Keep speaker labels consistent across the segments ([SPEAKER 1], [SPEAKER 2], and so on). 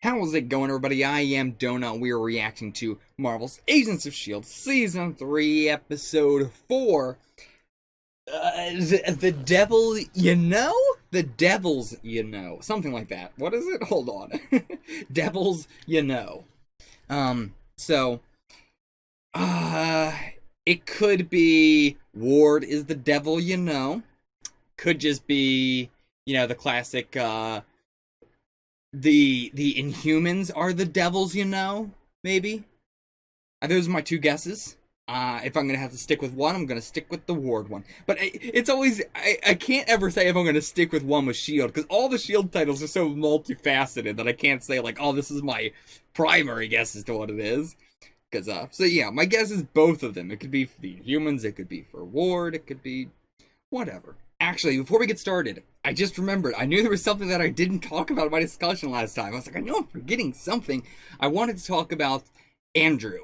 [SPEAKER 1] How's it going, everybody? I am Donut. We are reacting to Marvel's Agents of S.H.I.E.L.D. Season 3, Episode 4. The Devil You Know? The Devils You Know. Something like that. What is it? Hold on. Devils You Know. It could be Ward is the Devil You Know. Could just be, the classic, The Inhumans are the devils, maybe? Those are my two guesses. If I'm going to have to stick with one, I'm going to stick with the Ward one. But it's always, I can't ever say if I'm going to stick with one with S.H.I.E.L.D. because all the S.H.I.E.L.D. titles are so multifaceted that I can't say, like, oh, this is my primary guess as to what it is. Because, so yeah, my guess is both of them. It could be for the Inhumans, it could be for Ward, it could be whatever. Actually, before we get started, I just remembered, I knew there was something that I didn't talk about in my discussion last time. I was like, I know I'm forgetting something. I wanted to talk about Andrew.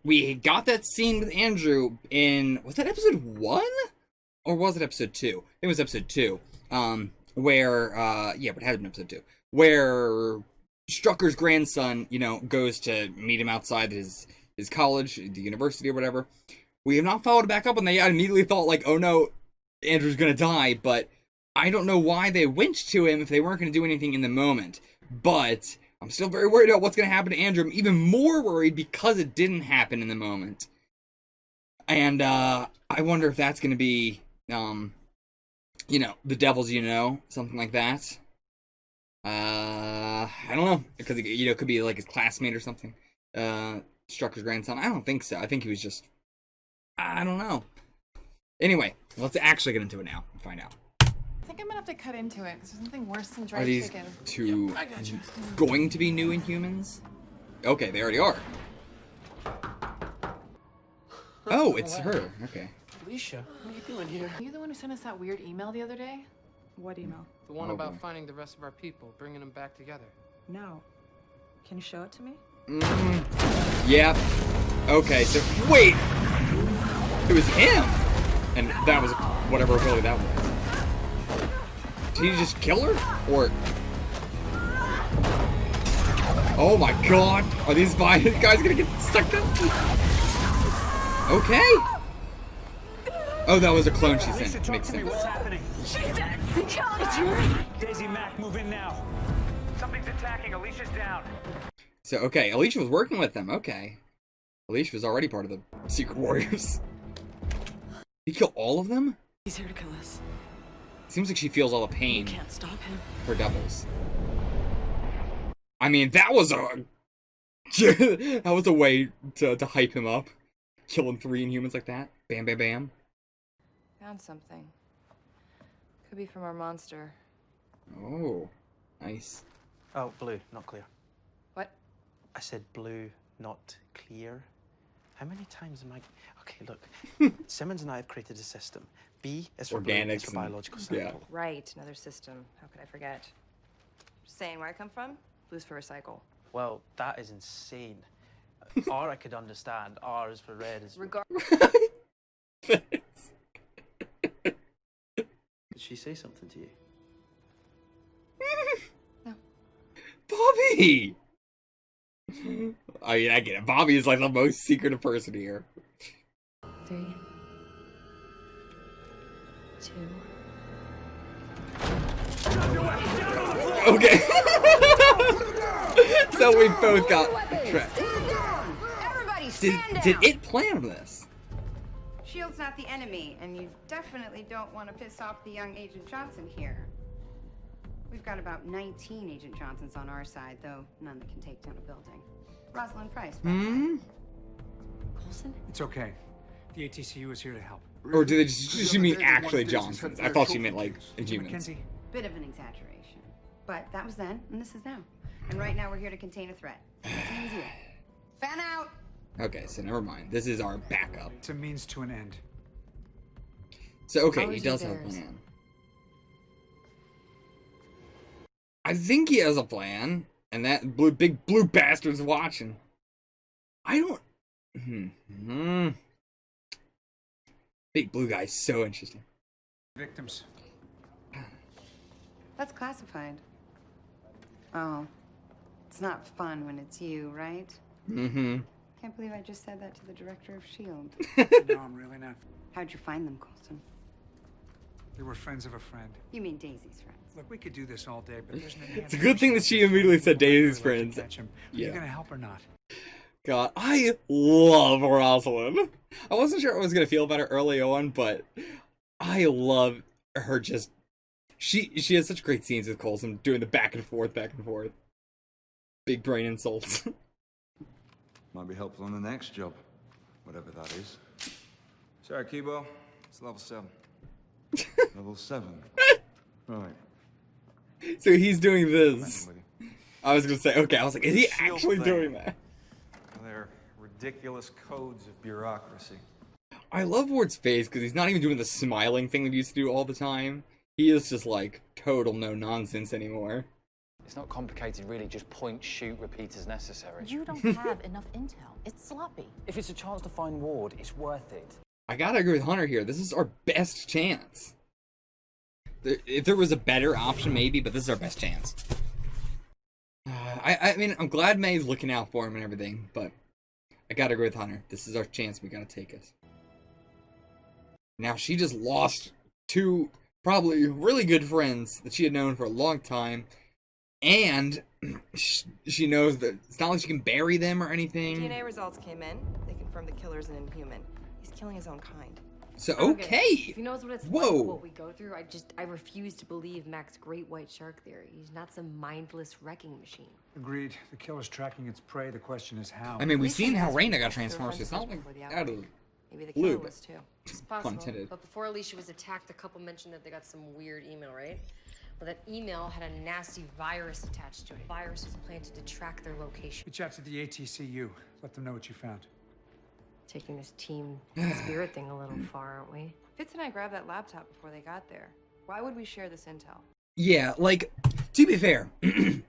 [SPEAKER 1] We got that scene with Andrew in, was that episode 1? Or was it episode 2? It was episode 2. Where, yeah, but it had been episode 2. Where Strucker's grandson, goes to meet him outside his college, the university or whatever. We have not followed back up on that yet. I immediately thought, like, oh no, Andrew's gonna die, but I don't know why they went to him if they weren't gonna do anything in the moment. But I'm still very worried about what's gonna happen to Andrew. I'm even more worried because it didn't happen in the moment. And I wonder if that's gonna be, the devils, something like that. I don't know, because it could be like his classmate or something. Strucker's grandson. I don't think so. I think he was just, I don't know. Anyway, let's actually get into it now and find out.
[SPEAKER 2] I think I'm gonna have to cut into it because there's nothing worse than dry chicken.
[SPEAKER 1] Are these two going to be new Inhumans? Okay, they already are. Oh, it's her. Okay.
[SPEAKER 3] Alicia, what are you doing here?
[SPEAKER 2] Are you the one who sent us that weird email the other day?
[SPEAKER 4] What email?
[SPEAKER 3] The one about finding the rest of our people, bringing them back together.
[SPEAKER 4] No. Can you show it to me?
[SPEAKER 1] Yeah. Okay, so wait! It was him! And that was whatever ability that was. Did he just kill her? Or... oh my god! Are these guys gonna get sucked up? Okay! Oh, that was a clone she sent.
[SPEAKER 5] Alicia,
[SPEAKER 1] Makes
[SPEAKER 5] talk to me.
[SPEAKER 1] sense.
[SPEAKER 5] What's happening?
[SPEAKER 6] She's dead! It's you!
[SPEAKER 5] Daisy Mac, move in now. Something's attacking. Alicia's down.
[SPEAKER 1] So, okay, Alicia was working with them. Okay. Alicia was already part of the Secret Warriors. Did he kill all of them?
[SPEAKER 6] He's here to kill us.
[SPEAKER 1] Seems like she feels all the pain
[SPEAKER 6] You can't stop him.
[SPEAKER 1] for devils. I mean, that was a... that was a way to hype him up. Killing 3 Inhumans like that. Bam, bam, bam.
[SPEAKER 2] Found something. Could be from our monster.
[SPEAKER 1] Oh, nice.
[SPEAKER 3] Oh, blue, not clear.
[SPEAKER 2] What?
[SPEAKER 3] I said blue, not clear. How many times am I... okay, look. Simmons and I have created a system. B is for blue,
[SPEAKER 1] Organics
[SPEAKER 3] it's for biological
[SPEAKER 1] yeah.
[SPEAKER 3] sample.
[SPEAKER 2] Right, another system. How could I forget? Just saying where I come from? Blue's for recycle.
[SPEAKER 3] Well, that is insane. R I could understand. R is for red. Did she say something to you?
[SPEAKER 2] No.
[SPEAKER 1] Bobby! I mean, I get it. Bobby is like the most secretive person here.
[SPEAKER 2] 3, 2.
[SPEAKER 1] Okay. So we both got trapped.
[SPEAKER 7] Everybody stand
[SPEAKER 1] Did
[SPEAKER 7] down.
[SPEAKER 1] it plan this?
[SPEAKER 7] S.H.I.E.L.D's not the enemy, and you definitely don't want to piss off the young Agent Johnson here. We've got about 19 Agent Johnsons on our side, though none that can take down a building. Rosalind Price.
[SPEAKER 2] Coulson?
[SPEAKER 5] It's okay. The ATCU is here to help.
[SPEAKER 1] Or did she mean actually Johnsons? I thought she meant like Inhumans.
[SPEAKER 5] Mackenzie?
[SPEAKER 7] Bit of an exaggeration. But that was then, and this is now. And right now we're here to contain a threat. It's easier. Fan out!
[SPEAKER 1] Okay, so never mind. This is our backup.
[SPEAKER 5] It's a means to an end.
[SPEAKER 1] So, okay, he
[SPEAKER 2] Always
[SPEAKER 1] does have a
[SPEAKER 2] theirs.
[SPEAKER 1] plan. I think he has a plan, and that big blue bastard's watching. I don't... Big blue guy's so interesting.
[SPEAKER 5] Victims.
[SPEAKER 7] That's classified. Oh. It's not fun when it's you, right?
[SPEAKER 1] Mm-hmm.
[SPEAKER 7] Can't believe I just said that to the director of S.H.I.E.L.D.
[SPEAKER 5] No, I'm really not.
[SPEAKER 7] How'd you find them, Coulson?
[SPEAKER 5] They were friends of a friend.
[SPEAKER 7] You mean Daisy's friends?
[SPEAKER 5] Look, we could do this all day, but there's an
[SPEAKER 1] It's a good thing that she immediately said Daisy's friends.
[SPEAKER 5] Are you
[SPEAKER 1] Yeah.
[SPEAKER 5] gonna help or not?
[SPEAKER 1] God, I love Rosalind. I wasn't sure I was gonna feel about her early on, but I love her. Just she has such great scenes with Coulson doing the back and forth, big brain insults.
[SPEAKER 8] Might be helpful on the next job, whatever that is. Sorry, Kibo. It's level 7. Level 7. Right.
[SPEAKER 1] So he's doing this.
[SPEAKER 8] With you.
[SPEAKER 1] I was gonna say, okay. I was like, is he
[SPEAKER 8] S.H.I.E.L.D.
[SPEAKER 1] actually
[SPEAKER 8] thing.
[SPEAKER 1] doing that?
[SPEAKER 8] Their ridiculous codes of bureaucracy.
[SPEAKER 1] I love Ward's face because he's not even doing the smiling thing that he used to do all the time. He is just like total no nonsense anymore.
[SPEAKER 9] It's not complicated, really. Just point, shoot, repeat as necessary.
[SPEAKER 6] You don't have enough intel. It's sloppy.
[SPEAKER 9] If it's a chance to find Ward, it's worth it.
[SPEAKER 1] I gotta agree with Hunter here. This is our best chance. If there was a better option, maybe, but this is our best chance. I mean, I'm glad May's looking out for him and everything, but I gotta agree with Hunter. This is our chance. We gotta take it. Now, she just lost two probably really good friends that she had known for a long time, and she knows that it's not like she can bury them or anything.
[SPEAKER 2] DNA results came in. They confirmed the killer's an Inhuman. He's killing his own kind.
[SPEAKER 1] So,
[SPEAKER 10] If
[SPEAKER 1] okay.
[SPEAKER 10] he knows what it's
[SPEAKER 1] Whoa.
[SPEAKER 10] like, what we go through, I refuse to believe Mac's great white shark theory. He's not some mindless wrecking machine.
[SPEAKER 5] Agreed. The killer's tracking its prey. The question is how.
[SPEAKER 1] I mean, we've seen how Raina got
[SPEAKER 2] They're
[SPEAKER 1] transformed, so it's not like
[SPEAKER 2] before the
[SPEAKER 1] out of
[SPEAKER 2] outbreak. Maybe the
[SPEAKER 1] blue,
[SPEAKER 2] killer
[SPEAKER 1] but-
[SPEAKER 2] was too.
[SPEAKER 10] It's
[SPEAKER 1] pun
[SPEAKER 10] possible.
[SPEAKER 1] intended.
[SPEAKER 10] But before Alicia was attacked, the couple mentioned that they got some weird email, right? Well, that email had a nasty virus attached to it. Virus was planted to track their location.
[SPEAKER 5] Reach out to the ATCU. Let them know what you found.
[SPEAKER 10] Taking this team spirit thing a little far, aren't we?
[SPEAKER 2] Fitz and I grabbed that laptop before they got there. Why would we share this intel?
[SPEAKER 1] Yeah, like, to be fair,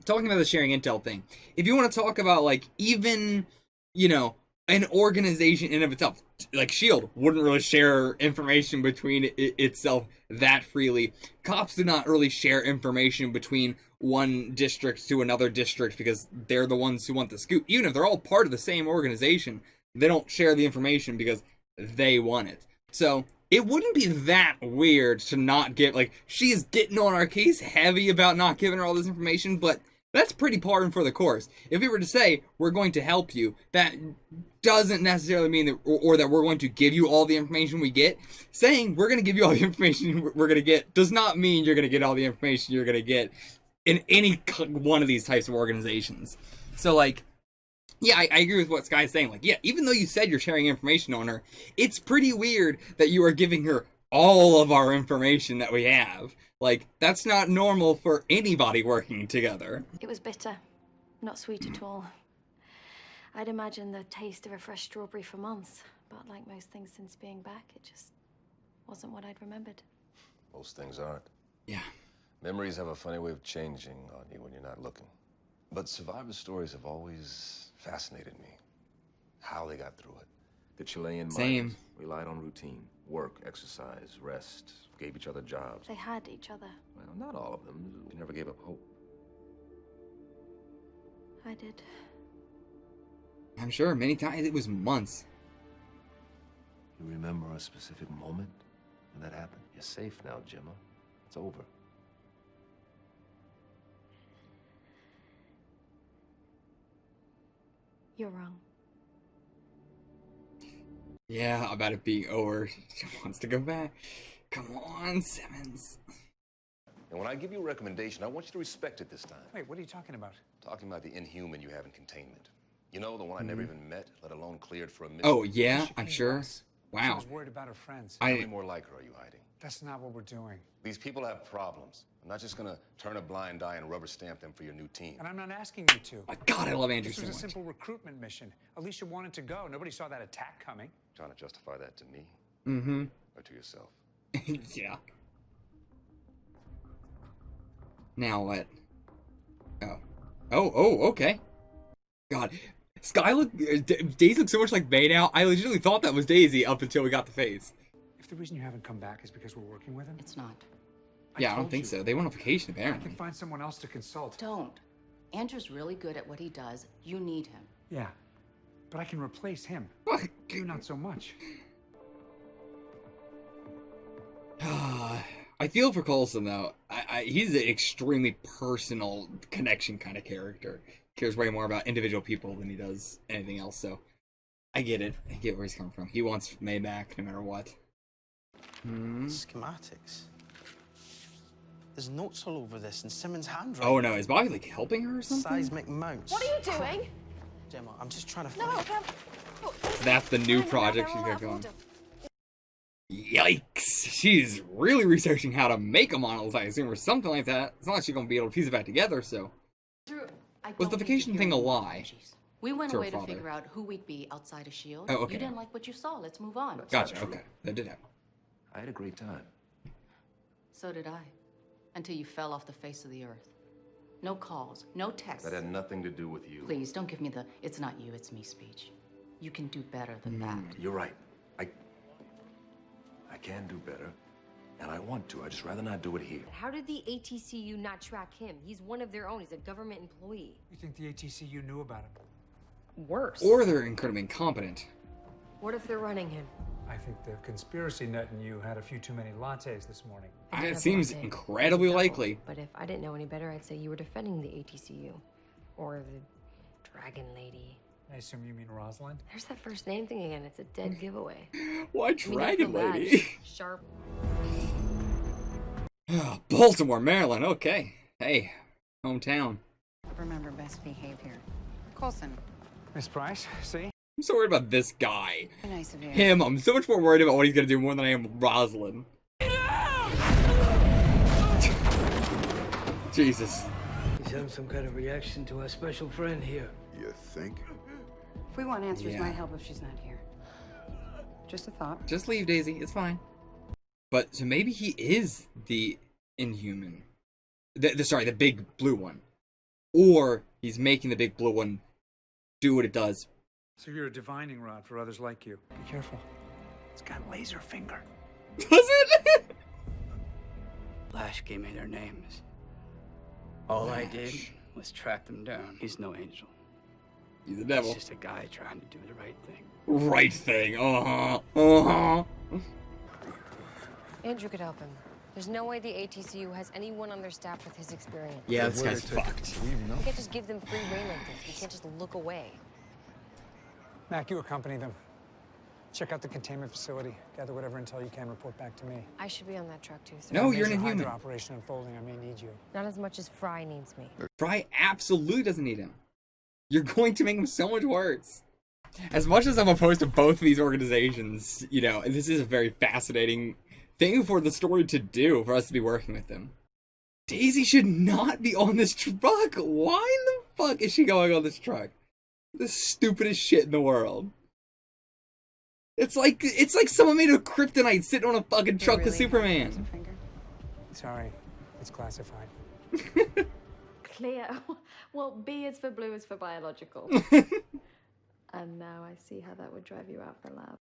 [SPEAKER 1] talking about the sharing intel thing, if you want to talk about, like, even, you know, an organization in of itself, like S.H.I.E.L.D. wouldn't really share information between itself that freely. Cops do not really share information between one district to another district because they're the ones who want the scoop. Even if they're all part of the same organization, they don't share the information because they want it. So, it wouldn't be that weird to not give, like, she's getting on our case heavy about not giving her all this information, but that's pretty par and for the course. If we were to say, we're going to help you, that doesn't necessarily mean that, or that we're going to give you all the information we get. Saying we're going to give you all the information we're going to get does not mean you're going to get all the information you're going to get in any one of these types of organizations. So, like, yeah, I agree with what Sky's saying. Like, yeah, even though you said you're sharing information on her, it's pretty weird that you are giving her all of our information that we have. Like, that's not normal for anybody working together.
[SPEAKER 11] It was bitter, not sweet at all. I'd imagined the taste of a fresh strawberry for months, but like most things since being back, it just wasn't what I'd remembered.
[SPEAKER 12] Most things aren't.
[SPEAKER 1] Yeah.
[SPEAKER 12] Memories have a funny way of changing on you when you're not looking. But survivor stories have always fascinated me. How they got through it.
[SPEAKER 13] The Chilean
[SPEAKER 1] Same.
[SPEAKER 13] miners relied on routine. Work, exercise, rest, gave each other jobs.
[SPEAKER 11] They had each other.
[SPEAKER 13] Well, not all of them. We never gave up hope.
[SPEAKER 11] I did.
[SPEAKER 1] I'm sure many times it was months.
[SPEAKER 12] You remember a specific moment when that happened? You're safe now, Gemma. It's over.
[SPEAKER 11] You're wrong.
[SPEAKER 1] Yeah, about it being over. She wants to go back. Come on, Simmons.
[SPEAKER 12] And when I give you a recommendation, I want you to respect it this time.
[SPEAKER 5] Wait, what are you talking about?
[SPEAKER 12] Talking about the Inhuman you have in containment. You know, the one I never even met, let alone cleared for a mission.
[SPEAKER 1] Oh, yeah,
[SPEAKER 5] She
[SPEAKER 1] I'm
[SPEAKER 5] came
[SPEAKER 1] sure.
[SPEAKER 5] to us. She
[SPEAKER 1] Wow.
[SPEAKER 5] was worried about her friends.
[SPEAKER 12] How many more like her are you hiding?
[SPEAKER 5] That's not what we're doing.
[SPEAKER 12] These people have problems. I'm not just gonna turn a blind eye and rubber stamp them for your new team.
[SPEAKER 5] And I'm not asking you to.
[SPEAKER 1] My God, I love Andrew
[SPEAKER 5] This
[SPEAKER 1] so
[SPEAKER 5] was a
[SPEAKER 1] much.
[SPEAKER 5] simple recruitment mission. Alicia wanted to go. Nobody saw that attack coming.
[SPEAKER 12] Trying to justify that to me
[SPEAKER 1] Mm-hmm.
[SPEAKER 12] or to yourself?
[SPEAKER 1] Yeah. Now what? Oh, okay. God. Sky Daisy looks so much like Bay now. I legitimately thought that was Daisy up until we got the face.
[SPEAKER 5] If the reason you haven't come back is because we're working with him,
[SPEAKER 10] It's not.
[SPEAKER 1] Yeah, I don't
[SPEAKER 5] told
[SPEAKER 1] think
[SPEAKER 5] you.
[SPEAKER 1] so. They went on vacation,
[SPEAKER 5] I
[SPEAKER 1] apparently.
[SPEAKER 5] can find someone else to consult.
[SPEAKER 10] Don't.
[SPEAKER 6] Andrew's really good at what he does. You need him.
[SPEAKER 5] Yeah, but I can replace him. You not so much.
[SPEAKER 1] I feel for Coulson though. He's an extremely personal connection kind of character. Cares way more about individual people than he does anything else. So I get it. I get where he's coming from. He wants May back no matter what.
[SPEAKER 3] Schematics. There's notes all over this and Simmons' handwriting.
[SPEAKER 1] Oh no, is Bobby like helping her or something?
[SPEAKER 3] Seismic mounts.
[SPEAKER 6] What are you doing?
[SPEAKER 3] Gemma, I'm just trying to
[SPEAKER 6] No,
[SPEAKER 3] find...
[SPEAKER 1] That's the new project she's got going. Yikes! She's really researching how to make a monolith, I assume, or something like that. It's not like she's gonna be able to piece it back together, so. Was the vacation thing a lie?
[SPEAKER 6] We went
[SPEAKER 1] To her
[SPEAKER 6] away to
[SPEAKER 1] father.
[SPEAKER 6] figure out who we'd be outside of S.H.I.E.L.D.
[SPEAKER 1] Oh, okay.
[SPEAKER 6] You didn't like what you saw. Let's move on.
[SPEAKER 1] Gotcha, okay. That did happen.
[SPEAKER 13] I had a great time.
[SPEAKER 6] So did I. Until you fell off the face of the earth. No calls, no texts.
[SPEAKER 13] That had nothing to do with you.
[SPEAKER 6] Please, don't give me the "it's not you, it's me" speech. You can do better than that.
[SPEAKER 13] You're right. I can do better, and I want to. I'd just rather not do it here.
[SPEAKER 10] How did the ATCU not track him? He's one of their own. He's a government employee.
[SPEAKER 5] You think the ATCU knew about him?
[SPEAKER 10] Worse.
[SPEAKER 1] Or they're incredibly incompetent.
[SPEAKER 10] What if they're running him?
[SPEAKER 5] I think the conspiracy nut in you had a few too many lattes this morning.
[SPEAKER 1] It seems incredibly likely.
[SPEAKER 10] But if I didn't know any better, I'd say you were defending the ATCU. Or the Dragon Lady.
[SPEAKER 5] I assume you mean Rosalind?
[SPEAKER 10] There's that first name thing again. It's a dead giveaway.
[SPEAKER 1] Why
[SPEAKER 10] I mean,
[SPEAKER 1] Dragon
[SPEAKER 10] that's the
[SPEAKER 1] Lady?
[SPEAKER 10] Lash, Sharp.
[SPEAKER 1] Baltimore, Maryland. Okay. Hey, hometown.
[SPEAKER 7] Remember best behavior. Coulson.
[SPEAKER 5] Miss Price, see?
[SPEAKER 1] I'm so worried about this guy.
[SPEAKER 7] Nice of you.
[SPEAKER 1] Him, I'm so much more worried about what he's gonna do more than I am Rosalind. Jesus.
[SPEAKER 14] He's having some kind of reaction to our special friend here.
[SPEAKER 8] You think?
[SPEAKER 7] If we want answers,
[SPEAKER 1] Yeah.
[SPEAKER 7] might help if she's not here. Just a thought.
[SPEAKER 1] Just leave, Daisy. It's fine. But, so maybe he is the Inhuman. Sorry, the big blue one. Or he's making the big blue one do what it does.
[SPEAKER 5] So you're a divining rod for others like you. Be careful. It's got laser finger.
[SPEAKER 1] Does it?
[SPEAKER 14] Lash gave me their names. All I
[SPEAKER 1] Lash.
[SPEAKER 14] did was track them down. He's no angel.
[SPEAKER 1] He's the devil.
[SPEAKER 14] He's just a guy trying to do the right thing.
[SPEAKER 1] Right thing. Uh-huh.
[SPEAKER 10] Andrew could help him. There's no way the ATCU has anyone on their staff with his experience.
[SPEAKER 1] Yeah, this guy's fucked.
[SPEAKER 10] We can't just give them free rein like this. We can't just look away.
[SPEAKER 5] Mac, you accompany them. Check out the containment facility. Gather whatever intel you can. Report back to me.
[SPEAKER 10] I should be on that truck too, sir.
[SPEAKER 1] No, you're an
[SPEAKER 5] Major
[SPEAKER 1] Inhuman.
[SPEAKER 5] Hydra operation unfolding. I may need you.
[SPEAKER 10] Not as much as Fry needs me.
[SPEAKER 1] Fry absolutely doesn't need him. You're going to make him so much worse. As much as I'm opposed to both of these organizations, you know, this is a very fascinating thing for the story to do, for us to be working with them. Daisy should not be on this truck. Why in the fuck is she going on this truck? The stupidest shit in the world. It's like someone made a kryptonite sitting on a fucking truck with Superman.
[SPEAKER 5] Sorry, it's classified.
[SPEAKER 11] Clear. Well, B is for blue is for biological. And now I see how that would drive you out for lab.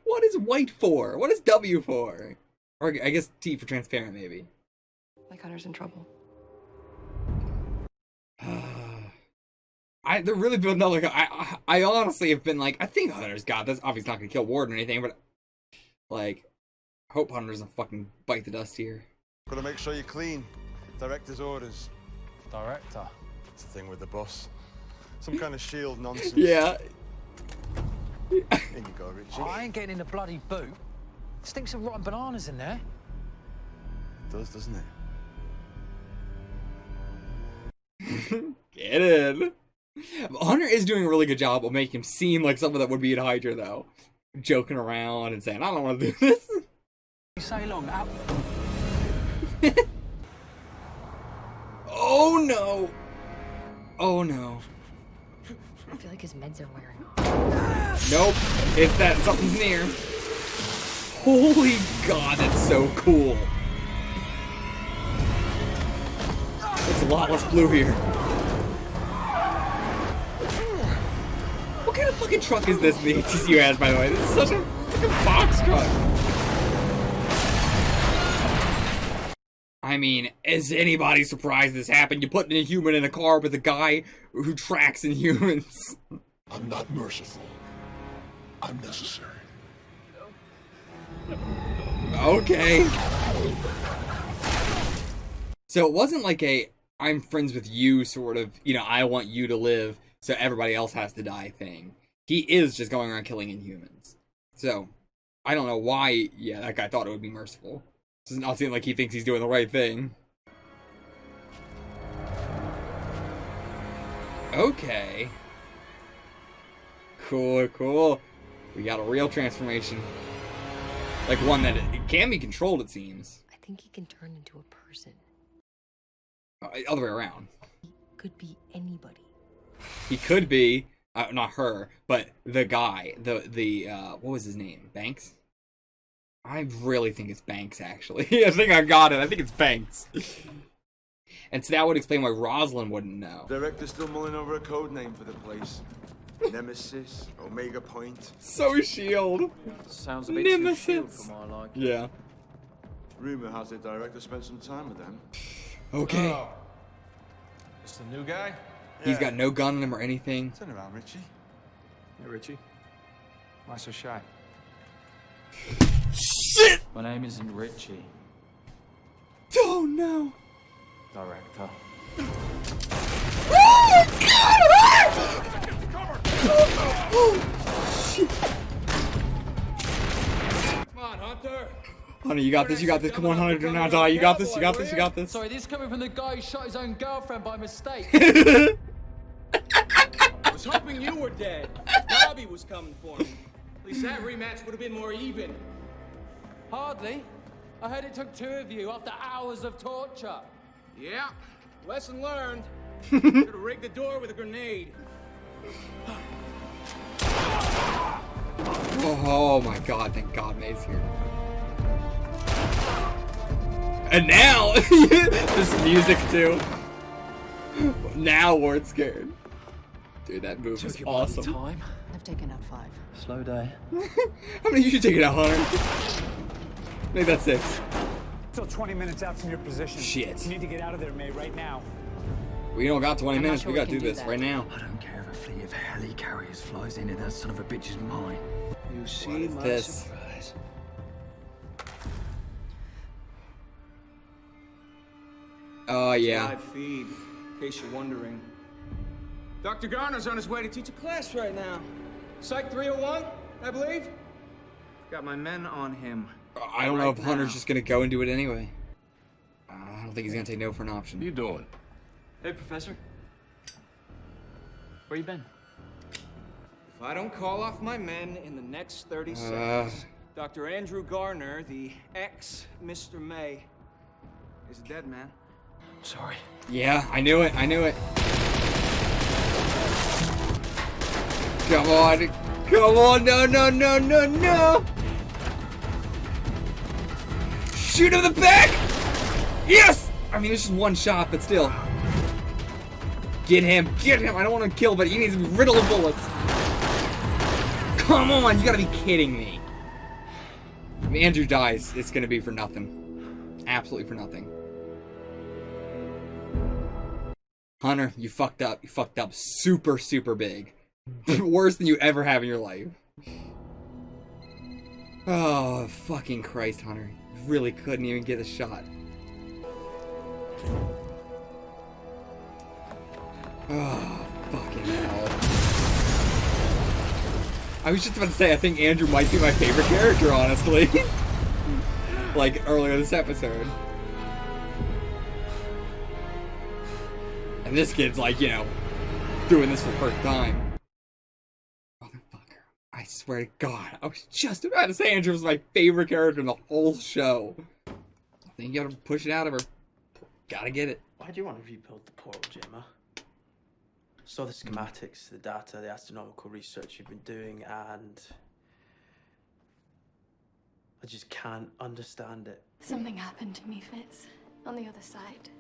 [SPEAKER 1] What is white for? What is W for? Or I guess T for transparent, maybe.
[SPEAKER 2] Like Hunter's in trouble.
[SPEAKER 1] They're really building up. Like, I honestly have been like, I think Hunter's got this. Obviously, not gonna kill Ward or anything, but like, hope Hunter doesn't fucking bite the dust here.
[SPEAKER 8] Gotta make sure you're clean. Director's orders.
[SPEAKER 3] Director?
[SPEAKER 8] It's the thing with the boss. Some kind of S.H.I.E.L.D. nonsense.
[SPEAKER 1] Yeah.
[SPEAKER 8] In you go, Richie.
[SPEAKER 3] Oh, I ain't getting in the bloody boot. Stinks of rotten bananas in there.
[SPEAKER 8] It does, doesn't it?
[SPEAKER 1] Get in. Hunter is doing a really good job of making him seem like someone that would be in Hydra, though. Joking around and saying, I don't want to do this.
[SPEAKER 3] Say long out.
[SPEAKER 1] Oh no. Oh no.
[SPEAKER 10] I feel like his meds are wearing off.
[SPEAKER 1] Nope. It's that something's near. Holy God, that's so cool. It's a lot less blue here. What kind of fucking truck is this the ATCU has, by the way? This is such a box truck. I mean, is anybody surprised this happened? You put an Inhuman in a car with a guy who tracks Inhumans.
[SPEAKER 15] I'm not merciful. I'm necessary.
[SPEAKER 1] Okay. So it wasn't like a I'm friends with you sort of, you know, I want you to live so everybody else has to die thing. He is just going around killing Inhumans. So, I don't know why, yeah, that guy thought it would be merciful. It does not seem like he thinks he's doing the right thing. Okay. Cool, cool. We got a real transformation. Like one that it can be controlled, it seems.
[SPEAKER 10] I think he can turn into a person.
[SPEAKER 1] Other way around.
[SPEAKER 10] He could be anybody.
[SPEAKER 1] He could be, not her, but the guy, the what was his name? Banks? I really think it's Banks, actually. I think I got it. I think it's Banks. And so that would explain why Rosalind wouldn't know.
[SPEAKER 8] Director's still mulling over a code name for the place. Nemesis, Omega Point.
[SPEAKER 1] So S.H.I.E.L.D.
[SPEAKER 16] Sounds a bit
[SPEAKER 1] Nemesis.
[SPEAKER 16] too S.H.I.E.L.D. for my liking.
[SPEAKER 1] Yeah.
[SPEAKER 8] Rumor has it director spent some time with them.
[SPEAKER 1] Okay.
[SPEAKER 17] Oh. It's the new guy?
[SPEAKER 1] He's got no gun on him or anything.
[SPEAKER 8] Turn around, Richie.
[SPEAKER 17] Hey, Richie. Why so shy?
[SPEAKER 1] Shit!
[SPEAKER 16] My name isn't Richie.
[SPEAKER 1] Oh no.
[SPEAKER 16] Director.
[SPEAKER 1] Oh shit.
[SPEAKER 16] Come on, Hunter.
[SPEAKER 1] Hunter, you got this, you got this. Come on, Hunter, do not die. You got this, you got this, you got this.
[SPEAKER 16] Sorry, this is coming from the guy who shot his own girlfriend by mistake. I was hoping you were dead. Bobby was coming for me. At least that rematch would have been more even. Hardly. I heard it took two of you after hours of torture. Yeah, lesson learned. Should have rigged the door with a grenade.
[SPEAKER 1] Oh my god, thank God May's here. And now, this music too. Now Ward's scared. Dude, that move was awesome.
[SPEAKER 16] Time.
[SPEAKER 10] I've taken out 5.
[SPEAKER 16] Slow day.
[SPEAKER 1] How many you should take it out, Hunter? Maybe that's 6.
[SPEAKER 5] Still 20 minutes out from your position.
[SPEAKER 1] Shit.
[SPEAKER 5] You need to get out of there, May, right now.
[SPEAKER 1] We don't got 20 minutes, we gotta do this right now.
[SPEAKER 14] I don't care if a fleet of helicarriers flies in and that son of a bitch is mine. You see
[SPEAKER 1] What is
[SPEAKER 14] my
[SPEAKER 1] this?
[SPEAKER 14] surprise.
[SPEAKER 1] Oh, yeah.
[SPEAKER 16] Live feed, in case you're wondering. Dr. Garner's on his way to teach a class right now. Psych 301, I believe. Got my men on him.
[SPEAKER 1] I don't know if Hunter's just gonna go and do it anyway. I don't think he's gonna take no for an option.
[SPEAKER 12] What are you doing?
[SPEAKER 16] Hey, Professor. Where you been? If I don't call off my men in the next 30 seconds, Dr. Andrew Garner, the ex-Mr. May, is a dead man.
[SPEAKER 14] Sorry.
[SPEAKER 1] Yeah, I knew it, I knew it. Come on, come on, no, no, no, no, no! Shoot him in the back! Yes! I mean, it's just one shot, but still. Get him, get him! I don't want to kill, but he needs to be riddled of bullets. Come on, you gotta be kidding me. If Andrew dies, it's gonna be for nothing. Absolutely for nothing. Hunter, you fucked up. You fucked up super, super big. Worse than you ever have in your life. Oh, fucking Christ, Hunter. You really couldn't even get a shot. Oh, fucking hell. I was just about to say, I think Andrew might be my favorite character, honestly. Like, earlier this episode. And this kid's like, you know, doing this for the first time. Motherfucker. I swear to God, I was just about to say Andrew was my favorite character in the whole show. I think you gotta push it out of her. Gotta get it.
[SPEAKER 3] Why do you want to rebuild the portal, Gemma? Saw the schematics, the data, the astronomical research you've been doing, and I just can't understand it.
[SPEAKER 11] Something happened to me, Fitz, on the other side.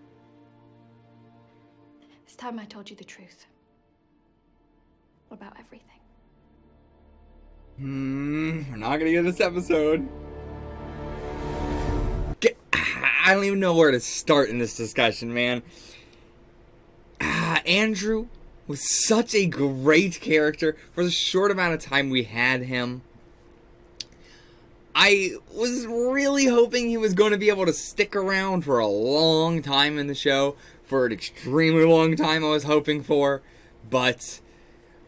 [SPEAKER 11] This time I told you the truth. About everything.
[SPEAKER 1] We're not gonna get this episode. Get I don't even know where to start in this discussion, man. Andrew was such a great character for the short amount of time we had him. I was really hoping he was going to be able to stick around for a long time in the show, for an extremely long time I was hoping for, but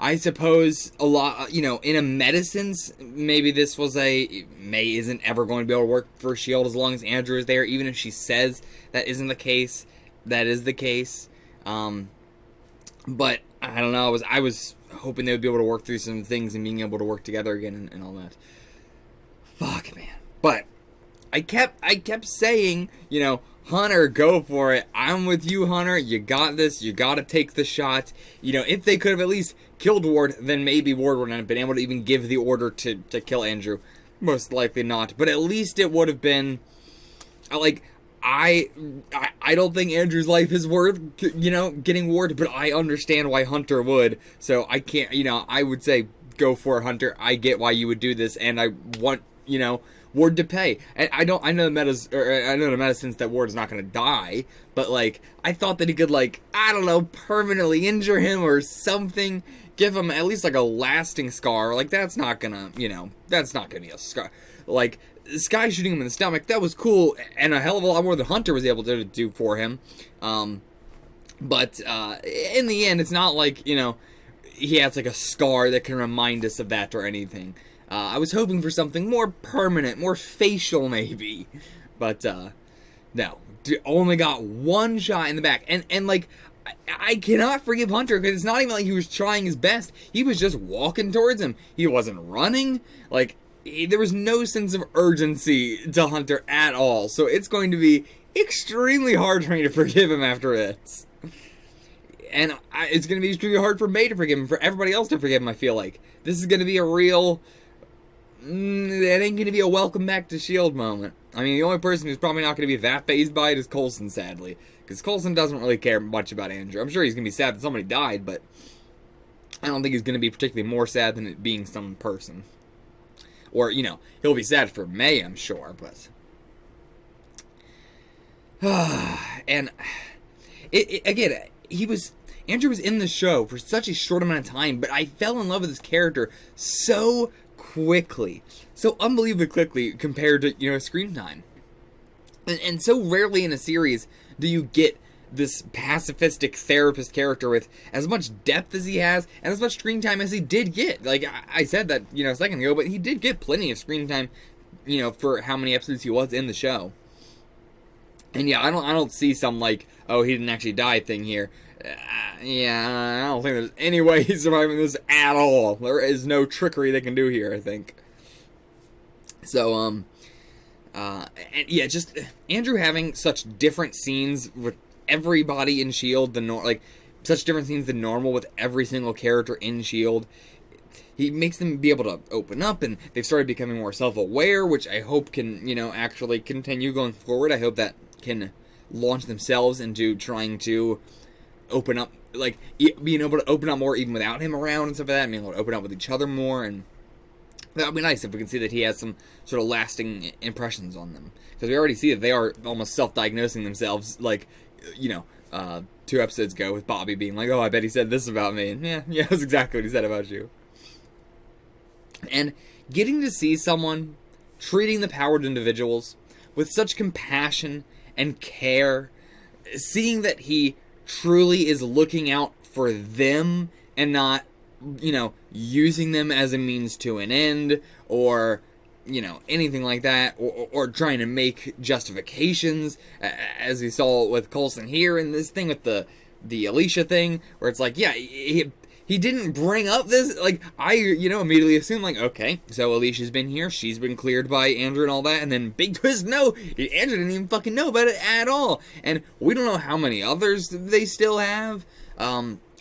[SPEAKER 1] I suppose a lot, you know, in a meta sense, maybe this was May isn't ever going to be able to work for S.H.I.E.L.D. as long as Andrew is there, even if she says that isn't the case, that is the case. But I don't know, I was hoping they would be able to work through some things and being able to work together again and all that. Fuck, man. But I kept saying, you know, Hunter, go for it. I'm with you, Hunter. You got this. You got to take the shot. You know, if they could have at least killed Ward, then maybe Ward would not have been able to even give the order to kill Andrew. Most likely not. But at least it would have been, like, I don't think Andrew's life is worth, you know, getting Ward, but I understand why Hunter would. So I can't, you know, I would say go for Hunter. I get why you would do this, and I want, you know, Ward to pay. And I know the meta sense that Ward's not going to die, but, like, I thought that he could, like, I don't know, permanently injure him or something, give him at least, like, a lasting scar. Like, that's not gonna, you know, that's not gonna be a scar. Like, Sky shooting him in the stomach, that was cool, and a hell of a lot more than Hunter was able to do for him. But in the end, it's not like, you know, he has, like, a scar that can remind us of that or anything. I was hoping for something more permanent, more facial maybe, but no, only got one shot in the back, and like, I cannot forgive Hunter, because it's not even like he was trying his best. He was just walking towards him. He wasn't running. Like, there was no sense of urgency to Hunter at all, so it's going to be extremely hard for me to forgive him after this. And it's going to be extremely hard for May to forgive him, for everybody else to forgive him, I feel like. This is going to be a real... That ain't going to be a welcome back to S.H.I.E.L.D. moment. I mean, the only person who's probably not going to be that fazed by it is Coulson, sadly. Because Coulson doesn't really care much about Andrew. I'm sure he's going to be sad that somebody died, but I don't think he's going to be particularly more sad than it being some person. Or, you know, he'll be sad for May, I'm sure, but... and... again, Andrew was in the show for such a short amount of time, but I fell in love with this character so quickly. So unbelievably quickly compared to, you know, screen time. And so rarely in a series do you get this pacifistic therapist character with as much depth as he has and as much screen time as he did get. Like, I said that, you know, a second ago, but he did get plenty of screen time, you know, for how many episodes he was in the show. And yeah, I don't see some, like, oh, he didn't actually die thing here. Yeah, I don't think there's any way he's surviving this at all. There is no trickery they can do here, I think. So, and yeah, just Andrew having such different scenes with everybody in S.H.I.E.L.D. like, such different scenes than normal with every single character in S.H.I.E.L.D. He makes them be able to open up, and they've started becoming more self-aware, which I hope can, you know, actually continue going forward. I hope that can launch themselves into trying to open up, like, being able to open up more even without him around and stuff like that, and being able to open up with each other more, and that would be nice if we can see that he has some sort of lasting impressions on them. Because we already see that they are almost self-diagnosing themselves, like, you know, 2 episodes ago with Bobby being like, oh, I bet he said this about me. And yeah, that's exactly what he said about you. And getting to see someone treating the powered individuals with such compassion and care, seeing that he truly is looking out for them and not, you know, using them as a means to an end, or, you know, anything like that, or trying to make justifications, as we saw with Coulson here, and this thing with the Alicia thing, where it's like, yeah, he didn't bring up this, like, I, you know, immediately assumed, like, okay, so Alicia's been here, she's been cleared by Andrew and all that, and then big twist, no, Andrew didn't even fucking know about it at all, and we don't know how many others they still have.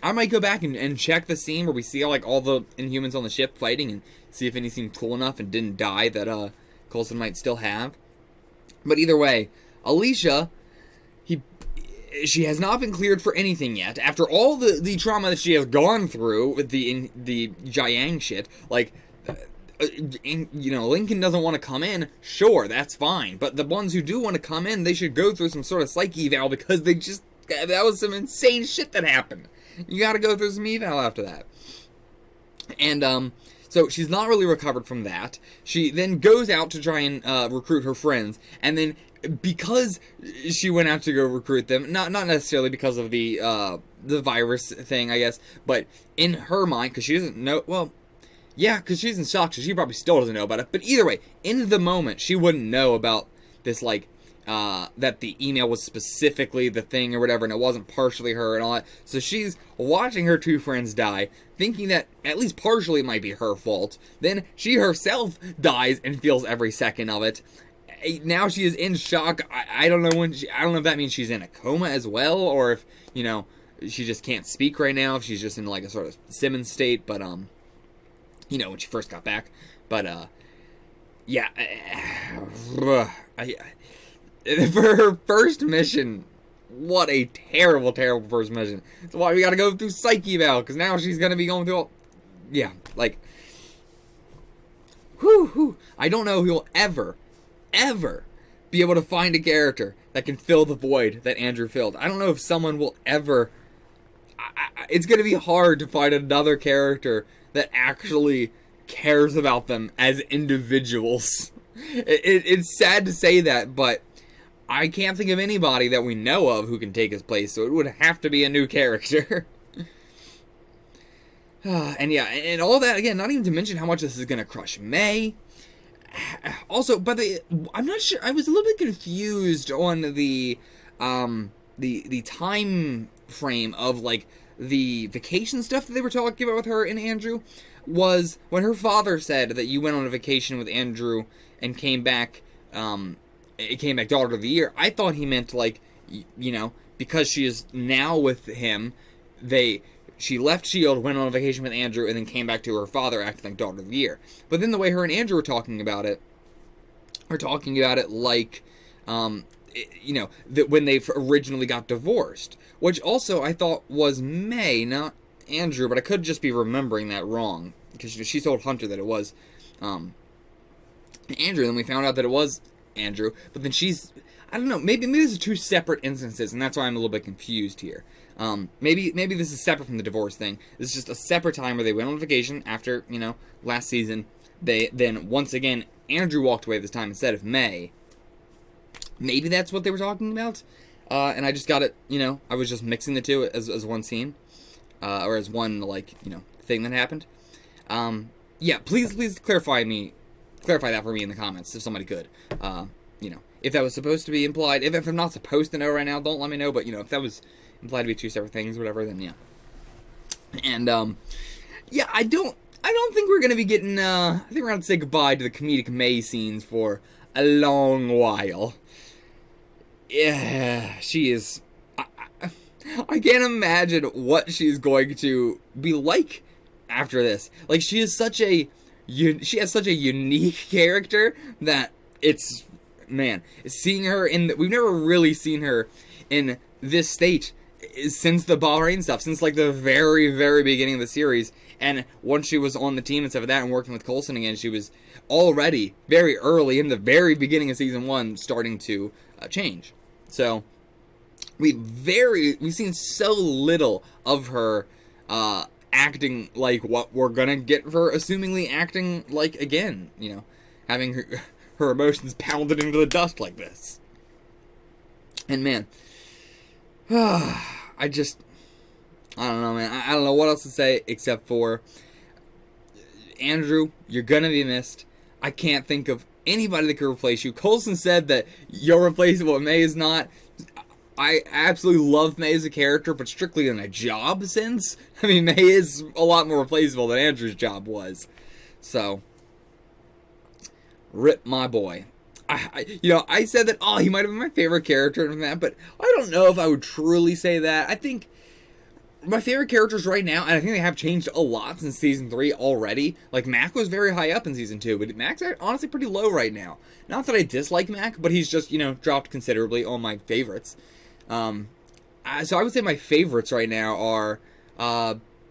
[SPEAKER 1] I might go back and check the scene where we see, like, all the Inhumans on the ship fighting, and see if any seemed cool enough and didn't die that, Coulson might still have. But either way, Alicia, she has not been cleared for anything yet. After all the trauma that she has gone through with the Jiang shit, like, Lincoln doesn't want to come in, sure, that's fine. But the ones who do want to come in, they should go through some sort of psych eval because that was some insane shit that happened. You gotta go through some eval after that. And, so she's not really recovered from that. She then goes out to try and recruit her friends, and then because she went out to go recruit them, not necessarily because of the virus thing, I guess, but in her mind, because she doesn't know, well, yeah, because she's in shock, so she probably still doesn't know about it, but either way, in the moment, she wouldn't know about this, like, that the email was specifically the thing or whatever, and it wasn't partially her and all that. So she's watching her two friends die, thinking that at least partially it might be her fault. Then she herself dies and feels every second of it. Now she is in shock. I don't know I don't know if that means she's in a coma as well, or if, she just can't speak right now, if she's just in like a sort of Simmons state, but, when she first got back. But, yeah. For her first mission, what a terrible, terrible first mission. That's why we gotta go through psych eval, because now she's gonna be going through all... Yeah, like... Whew. I don't know if you'll ever be able to find a character that can fill the void that Andrew filled. I don't know if someone will ever... it's gonna be hard to find another character that actually cares about them as individuals. It's sad to say that, but I can't think of anybody that we know of who can take his place, so it would have to be a new character. And yeah, and all that, again, not even to mention how much this is going to crush May. Also, but I'm not sure, I was a little bit confused on the time frame of, like, the vacation stuff that they were talking about with her and Andrew. Was when her father said that you went on a vacation with Andrew and came back, Daughter of the Year, I thought he meant, like, because she is now with him, she left S.H.I.E.L.D., went on a vacation with Andrew, and then came back to her father acting like Daughter of the Year. But then the way her and Andrew were talking about it like, that when they originally got divorced, which also I thought was May, not Andrew, but I could just be remembering that wrong, because she told Hunter that it was Andrew, and then we found out that it was Andrew, but then I don't know, maybe this is two separate instances, and that's why I'm a little bit confused here. Maybe this is separate from the divorce thing. This is just a separate time where they went on vacation after, last season. Then once again, Andrew walked away this time instead of May. Maybe that's what they were talking about, and I just got it, I was just mixing the two as one scene, or as one, like, thing that happened. Yeah, please clarify that for me in the comments, if somebody could. If that was supposed to be implied, if I'm not supposed to know right now, don't let me know, but, if that was implied to be two separate things, whatever, then yeah. And, yeah, I don't think we're gonna be getting, I think we're gonna say goodbye to the comedic May scenes for a long while. Yeah, she is, I can't imagine what she's going to be like after this. Like, she has such a unique character that it's, man, seeing her we've never really seen her in this state since the Bahrain stuff, since, like, the very, very beginning of the series. And once she was on the team and stuff like that and working with Coulson again, she was already very early in the very beginning of season 1 starting to change. So we've seen so little of her acting like what we're gonna get her assumingly acting like again, having her emotions pounded into the dust like this. And man, I don't know, man. I don't know what else to say except for, Andrew, you're gonna be missed. I can't think of anybody that could replace you. Coulson said that you're replaceable, and May is not. I absolutely love May as a character, but strictly in a job sense, I mean, May is a lot more replaceable than Andrew's job was. So, rip my boy. I said that, he might have been my favorite character in that, but I don't know if I would truly say that. I think my favorite characters right now, and I think they have changed a lot since Season 3 already. Like, Mac was very high up in Season 2, but Mac's honestly pretty low right now. Not that I dislike Mac, but he's just, dropped considerably on my favorites. So I would say my favorites right now are,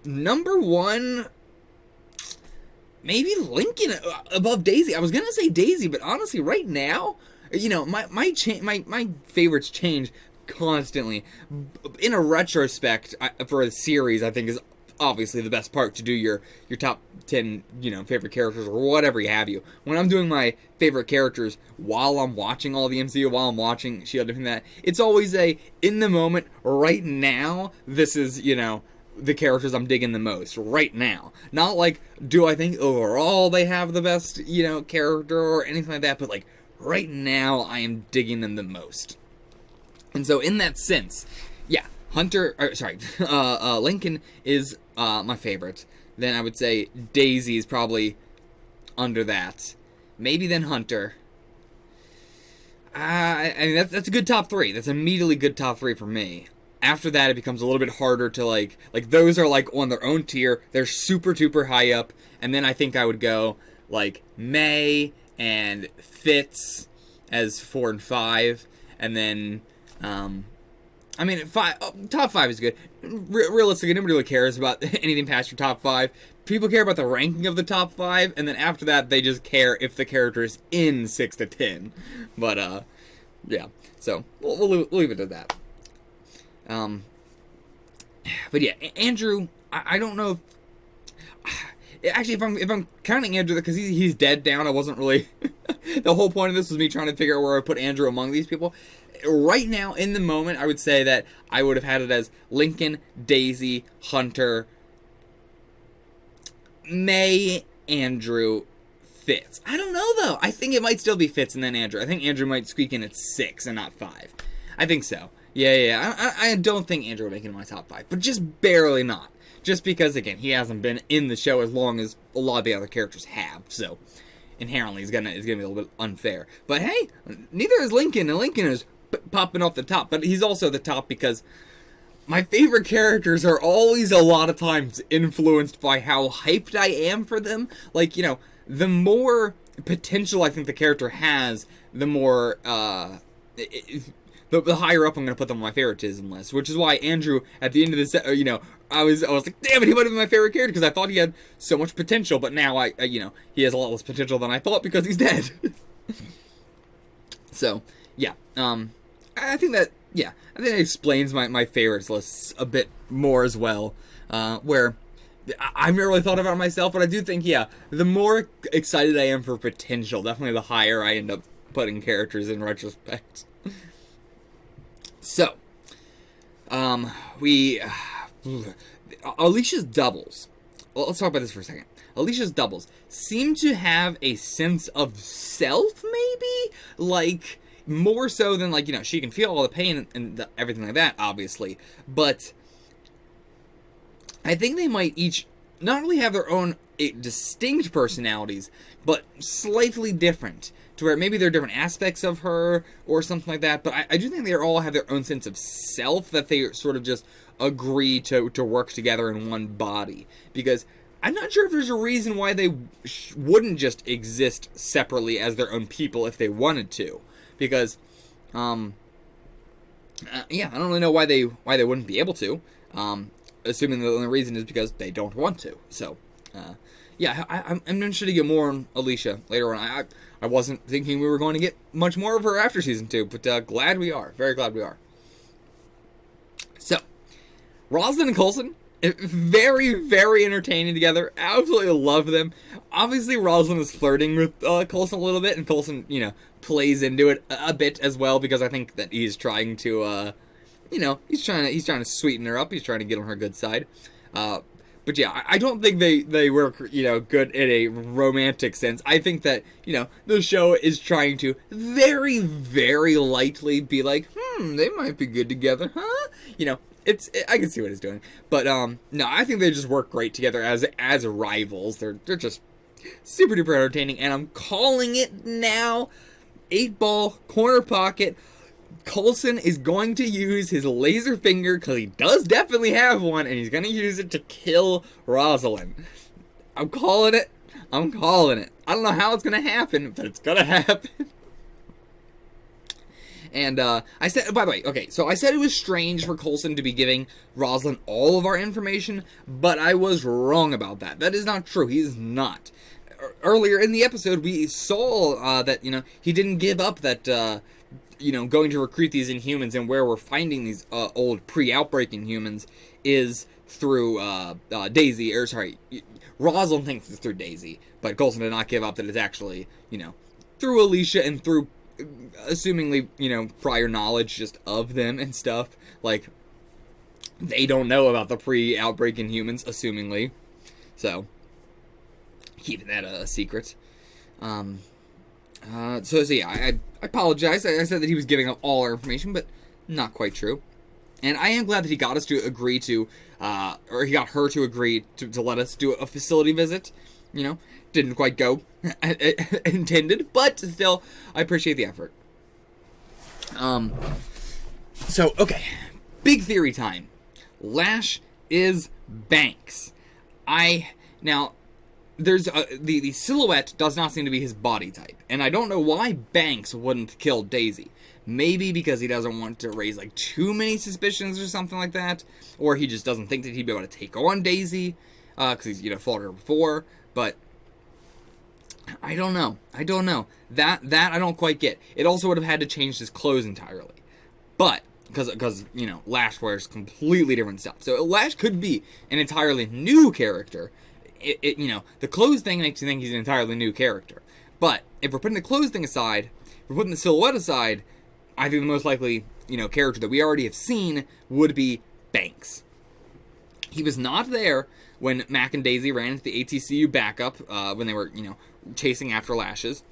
[SPEAKER 1] number one, maybe Lincoln above Daisy. I was gonna say Daisy, but honestly, right now, you know, my favorites change constantly. In a retrospect, for a series, I think is obviously the best part to do your top 10, you know, favorite characters or whatever you have you. When I'm doing my favorite characters while I'm watching all the MCU, while I'm watching S.H.I.E.L.D. and that, it's always in the moment, right now, this is, you know, the characters I'm digging the most right now. Not like, do I think overall they have the best, you know, character or anything like that, but like, right now I am digging them the most. And so in that sense, yeah, Lincoln is my favorite. Then I would say Daisy is probably under that. Maybe then Hunter. I mean, that's a good top 3. That's immediately good top 3 for me. After that, it becomes a little bit harder to like those are like on their own tier. They're super duper high up. And then I think I would go like May and Fitz as 4 and 5. And then, I mean, top 5 is good. Realistically, nobody really cares about anything past your top 5. People care about the ranking of the top 5, and then after that, they just care if the character is in 6 to 10. But, yeah. So, we'll leave it at that. But yeah, Andrew, I don't know if... Actually, if I'm counting Andrew, because he's dead down, I wasn't really... The whole point of this was me trying to figure out where I put Andrew among these people. Right now, in the moment, I would say that I would have had it as Lincoln, Daisy, Hunter, May, Andrew, Fitz. I don't know, though. I think it might still be Fitz and then Andrew. I think Andrew might squeak in at 6 and not 5. I think so. Yeah. I don't think Andrew will make it in my top 5, but just barely not. Just because, again, he hasn't been in the show as long as a lot of the other characters have, so inherently it's gonna be a little bit unfair. But hey, neither is Lincoln, and Lincoln is popping off the top, but he's also the top because my favorite characters are always a lot of times influenced by how hyped I am for them. Like, you know, the more potential I think the character has, the more, the higher up I'm going to put them on my favoritism list, which is why Andrew, at the end of the you know, I was like, damn it, he might have been my favorite character, because I thought he had so much potential, but now you know, he has a lot less potential than I thought because he's dead. So, yeah, I think that explains my favorites lists a bit more as well, where I've never really thought about it myself, but I do think, yeah, the more excited I am for potential, definitely the higher I end up putting characters in retrospect. So, Alicia's doubles. Well, let's talk about this for a second. Alicia's doubles seem to have a sense of self, maybe? Like, more so than, like, you know, she can feel all the pain and everything like that, obviously. But I think they might each not only have their own distinct personalities, but slightly different. To where maybe there are different aspects of her or something like that, but I do think they all have their own sense of self that they sort of just agree to work together in one body. Because I'm not sure if there's a reason why they wouldn't just exist separately as their own people if they wanted to. Because, yeah, I don't really know why they wouldn't be able to. Assuming the only reason is because they don't want to. So, yeah, I'm interested to get more on Alicia later on. I wasn't thinking we were going to get much more of her after season 2, but glad we are. Very glad we are. So, Rosalind and Coulson, very, very entertaining together. Absolutely love them. Obviously, Rosalind is flirting with Coulson a little bit, and Coulson, you know, plays into it a bit as well, because I think that he's trying to, you know, he's trying to sweeten her up. He's trying to get on her good side. But yeah, I don't think they work, you know, good in a romantic sense. I think that, you know, the show is trying to very, very lightly be like, they might be good together, huh? You know, I can see what it's doing. But, no, I think they just work great together as rivals. They're just super duper entertaining, and I'm calling it now. 8-ball, corner pocket. Coulson is going to use his laser finger, because he does definitely have one, and he's going to use it to kill Rosalind. I'm calling it. I don't know how it's going to happen, but it's going to happen. And, I said, by the way, okay, so I said it was strange for Coulson to be giving Rosalind all of our information, but I was wrong about that. That is not true. He is not. earlier in the episode, we saw that, he didn't give up that, going to recruit these Inhumans, and where we're finding these old pre-outbreak Inhumans is through Daisy, or sorry, Rosalind thinks it's through Daisy, but Coulson did not give up that it's actually, through Alicia and through, assumingly, prior knowledge just of them and stuff. Like, they don't know about the pre-outbreak Inhumans, assumingly. So, keeping that a secret. I apologize. I said that he was giving up all our information, but not quite true. And I am glad that he got us to agree to, or he got her to agree to let us do a facility visit. Didn't quite go intended, but still, I appreciate the effort. Okay. Big theory time. Lash is Banks. There's the silhouette does not seem to be his body type, and I don't know why Banks wouldn't kill Daisy. Maybe because he doesn't want to raise too many suspicions or something like that, or he just doesn't think that he'd be able to take on Daisy because he's fought her before. But I don't know. That I don't quite get. It also would have had to change his clothes entirely, but because Lash wears completely different stuff, so Lash could be an entirely new character. The clothes thing makes you think he's an entirely new character. But if we're putting the clothes thing aside, if we're putting the silhouette aside, I think the most likely, character that we already have seen would be Banks. He was not there when Mac and Daisy ran into the ATCU backup, when they were, chasing after Lashes.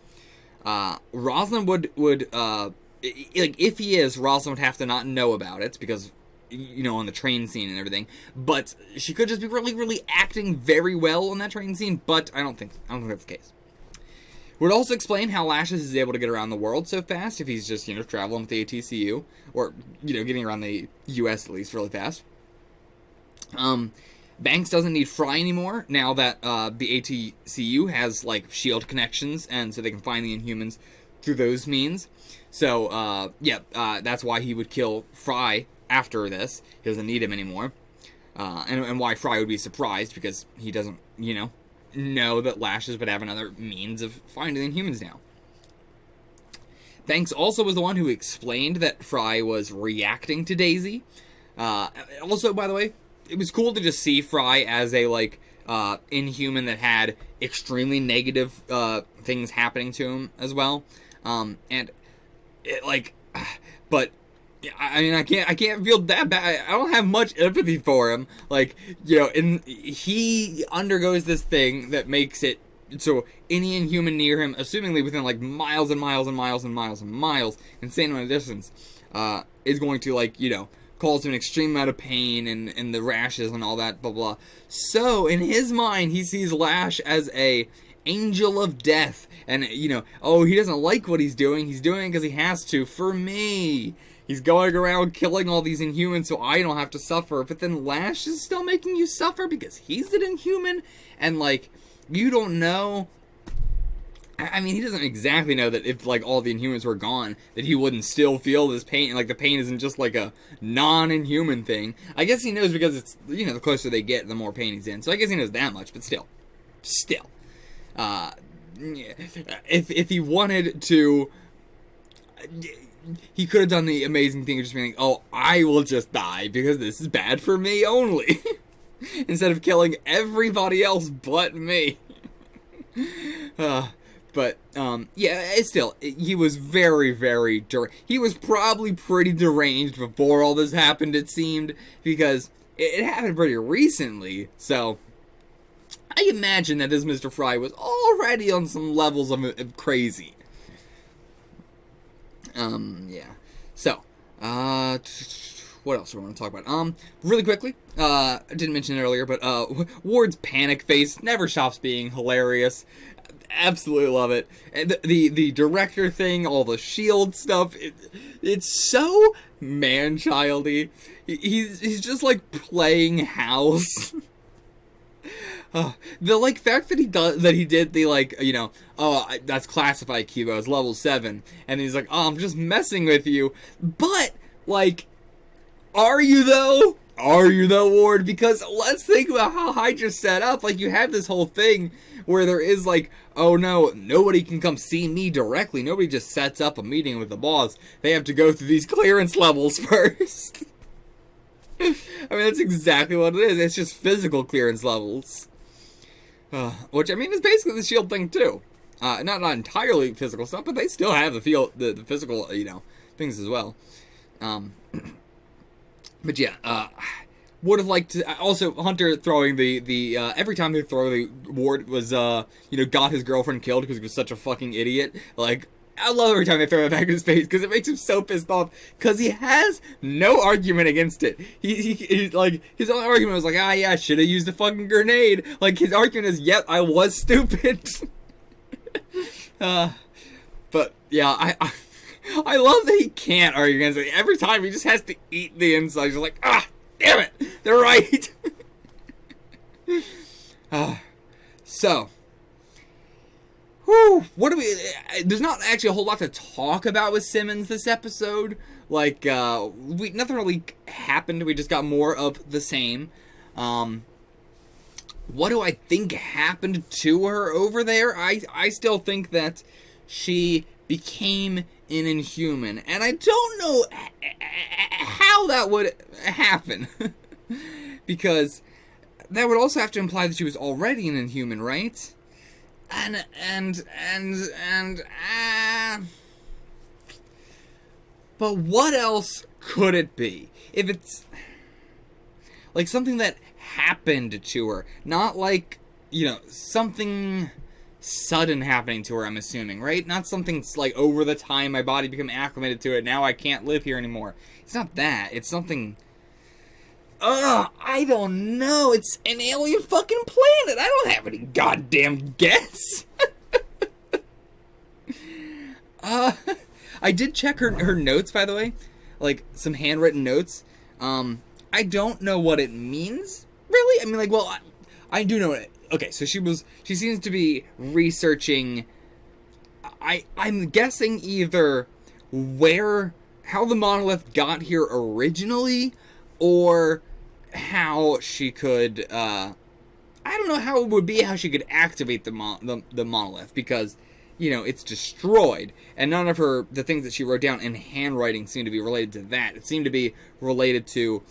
[SPEAKER 1] Rosalind would if he is, Rosalind would have to not know about it, because on the train scene and everything, but she could just be really, really acting very well on that train scene, but I don't think that's the case. Would also explain how Lashes is able to get around the world so fast if he's just, traveling with the ATCU, or, getting around the US at least really fast. Banks doesn't need Fry anymore now that the ATCU has, S.H.I.E.L.D. connections, and so they can find the Inhumans through those means. So, that's why he would kill Fry after this. He doesn't need him anymore. And why Fry would be surprised, because he doesn't, know that Lashes would have another means of finding the Inhumans now. Banks also was the one who explained that Fry was reacting to Daisy. Also, by the way, it was cool to just see Fry as a, Inhuman that had extremely negative, things happening to him as well. But I can't feel that bad. I don't have much empathy for him. And he undergoes this thing that makes it so any Inhuman near him, assumingly within miles and miles and miles and miles and miles, insane amount of distance, is going to cause him an extreme amount of pain and the rashes and all that, blah blah. So in his mind, he sees Lash as a angel of death, and he doesn't like what he's doing. He's doing it because he has to for me. He's going around killing all these Inhumans so I don't have to suffer. But then Lash is still making you suffer because he's an Inhuman. And, you don't know. He doesn't exactly know that if, all the Inhumans were gone, that he wouldn't still feel this pain. The pain isn't just, a non-Inhuman thing. I guess he knows because it's, the closer they get, the more pain he's in. So I guess he knows that much, but still. If he wanted to... He could have done the amazing thing of just being oh, I will just die because this is bad for me only. Instead of killing everybody else but me. It's still, he was very, very he was probably pretty deranged before all this happened, it seemed, because it happened pretty recently, so I imagine that this Mr. Fry was already on some levels of crazy. So, what else do I want to talk about? Really quickly, I didn't mention it earlier, but, Ward's panic face never stops being hilarious. Absolutely love it. And the director thing, all the S.H.I.E.L.D. stuff, it's so man-childy. He's just, playing house. The fact that he did the that's classified Kibo as level 7, and he's I'm just messing with you, but are you though? are you the Ward? Because let's think about how Hydra's set up. Like, you have this whole thing where there is like, oh no, nobody can come see me directly. Nobody just sets up a meeting with the boss. They have to go through these clearance levels first. I mean, that's exactly what it is. It's just physical clearance levels. Which, I mean, is basically the S.H.I.E.L.D. thing, too. Not entirely physical stuff, but they still have the physical, things as well. But yeah, would have liked to... Also, Hunter throwing the every time they throw the Ward was, got his girlfriend killed because he was such a fucking idiot. Like, I love every time they throw it back in his face because it makes him so pissed off because he has no argument against it. He like, his only argument was like, yeah, I should have used the fucking grenade. Like, his argument is, yep, I was stupid. But yeah, I love that he can't argue against it. Every time he just has to eat the inside. He's like, damn it, they're right. So, whew, what do we? There's not actually a whole lot to talk about with Simmons this episode. Like, nothing really happened. We just got more of the same. What do I think happened to her over there? I still think that she became an Inhuman, and I don't know how that would happen. Because that would also have to imply that she was already an Inhuman, right? But what else could it be? If it's like something that happened to her, not like, something sudden happening to her, I'm assuming, right? Not something like over the time my body became acclimated to it, now I can't live here anymore. It's not that. It's something... I don't know. It's an alien fucking planet. I don't have any goddamn guess. I did check her notes, by the way. Like, some handwritten notes. I don't know what it means, really. I mean, like, well, I do know it. Okay, so she seems to be researching, I'm guessing either how the monolith got here originally, or how she could, I don't know how it would be how she could activate the monolith, because, it's destroyed, and none of the things that she wrote down in handwriting seem to be related to that. It seemed to be related to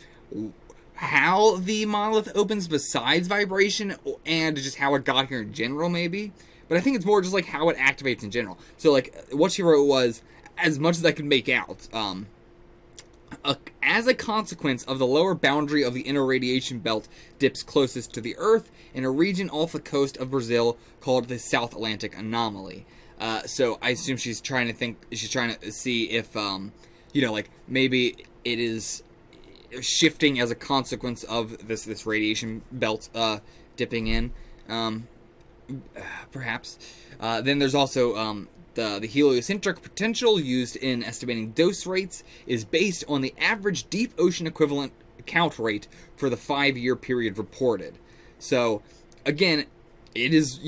[SPEAKER 1] how the monolith opens besides vibration, and just how it got here in general, maybe. But I think it's more just like how it activates in general. So, like, what she wrote was, as much as I could make out, as a consequence of the lower boundary of the inner radiation belt dips closest to the Earth in a region off the coast of Brazil called the South Atlantic Anomaly. So I assume she's trying to see if, like, maybe it is shifting as a consequence of this radiation belt dipping in, perhaps. Then there's also the heliocentric potential used in estimating dose rates is based on the average deep ocean equivalent count rate for the 5-year period reported. So again, it is,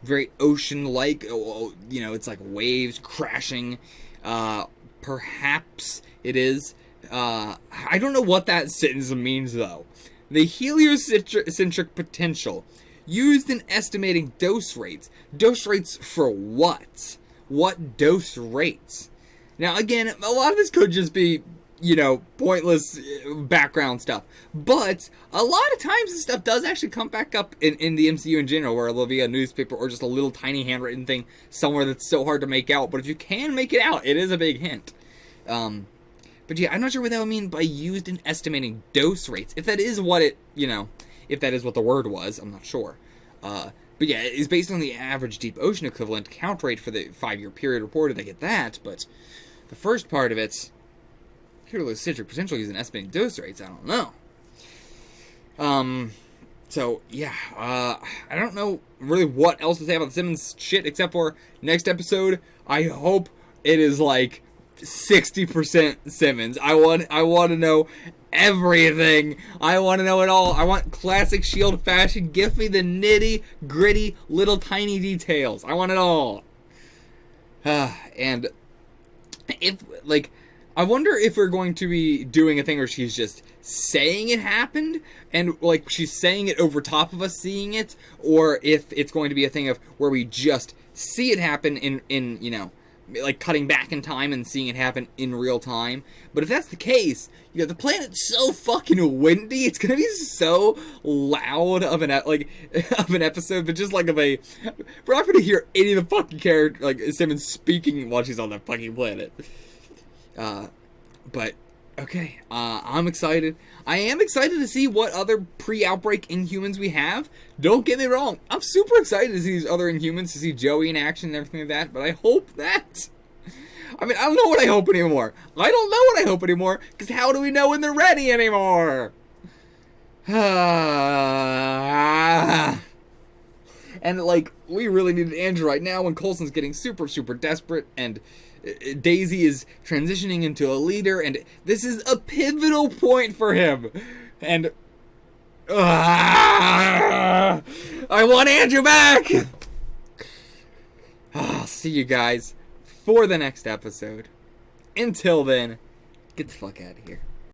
[SPEAKER 1] very ocean-like. It's like waves crashing. Perhaps it is. I don't know what that sentence means, though. The heliocentric potential used in estimating dose rates. Dose rates for what? What dose rates? Now, again, a lot of this could just be, pointless background stuff. But a lot of times this stuff does actually come back up in the MCU in general, where it'll be a newspaper or just a little tiny handwritten thing somewhere that's so hard to make out. But if you can make it out, it is a big hint. But yeah, I'm not sure what that would mean by used in estimating dose rates. If that is what it, if that is what the word was, I'm not sure. But yeah, it's based on the average deep ocean equivalent count rate for the 5-year period reported. I get that, but the first part of it, heliocentric potential used in estimating dose rates, I don't know. So yeah, I don't know really what else to say about the Simmons shit, except for next episode, I hope it is like 60% Simmons. I want to know everything. I want to know it all. I want classic S.H.I.E.L.D. fashion. Give me the nitty gritty little tiny details. I want it all. And if, like, I wonder if we're going to be doing a thing where she's just saying it happened, and like she's saying it over top of us seeing it, or if it's going to be a thing of where we just see it happen in you know, like cutting back in time and seeing it happen in real time. But if that's the case, you know, the planet's so fucking windy, it's gonna be so loud of an episode, but just like we're not gonna hear any of the fucking character, like Simmons speaking while she's on that fucking planet. But okay, I'm excited. I am excited to see what other pre-outbreak Inhumans we have. Don't get me wrong, I'm super excited to see these other Inhumans, to see Joey in action and everything like that, but I hope that... I mean, I don't know what I hope anymore. I don't know what I hope anymore, because how do we know when they're ready anymore? And, like, we really needed Andrew right now when Coulson's getting super, super desperate, and Daisy is transitioning into a leader, and this is a pivotal point for him. And I want Andrew back. I'll see you guys for the next episode. Until then, get the fuck out of here.